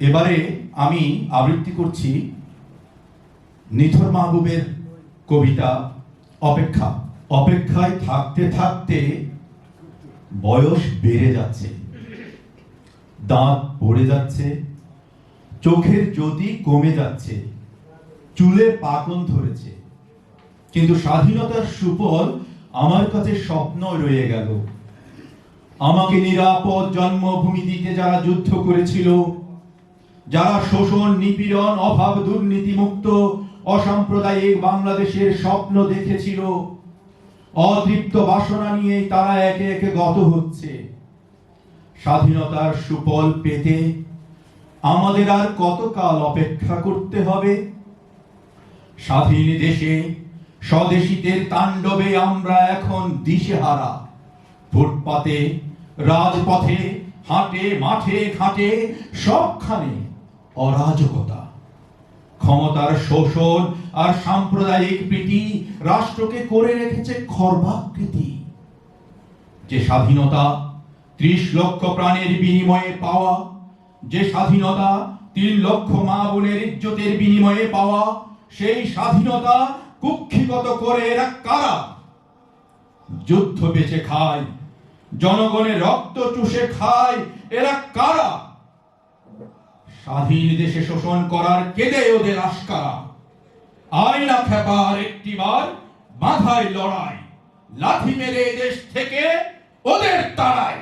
এবারে আমি আবৃত্তি করছি নিথর মাহবুবের কবিতা অপেক্ষা। অপেক্ষায় থাকতে থাকতে বয়স বেড়ে যাচ্ছে, দাঁত পড়ে যাচ্ছে, চোখের জ্যোতি কমে যাচ্ছে, চুলে পাকন ধরেছে, কিন্তু স্বাধীনতার সুফল আমার কাছে স্বপ্ন রয়ে গেল। আমাকে নিরাপদ জন্মভূমি দিতে যারা যুদ্ধ করেছিল, যারা শোষণ, নিপীড়ন, অভাব, দুর্নীতি মুক্ত অসাম্প্রদায়িক বাংলাদেশের স্বপ্ন দেখেছিল, অতৃপ্ত বাসনা নিয়ে তারা একে একে গত হচ্ছে। স্বাধীনতার সুফল পেতে আমাদের আর কতকাল অপেক্ষা করতে হবে? স্বাধীন দেশে স্বদেশীদের তাণ্ডবে আমরা এখন দিশেহারা। ফুটপাতে, রাজপথে, হাটে, মাঠে, ঘাটে সবখানে অরাজকতা, ক্ষমতার শোষণ আর সাম্প্রদায়িক প্রীতি রাষ্ট্রকে করে রেখেছে খর্বাকৃতি। যে স্বাধীনতা ৩০ লক্ষ প্রাণের বিনিময়ে পাওয়া, যে স্বাধীনতা ৩ লক্ষ মা বোনের ইজ্জতের বিনিময়ে পাওয়া, সেই স্বাধীনতা কুক্ষিগত করে এরা কারা? যুদ্ধ বেঁচে খায়, জনগণের রক্ত চুষে খায় এরা কারা? স্বাধীন দেশে শোষণ করার কেঁদে ওদের আস্কারা। আয়না খেপার একটিবার মাথায় লড়াই, লাথি মেরে দেশ থেকে ওদের তাড়ায়।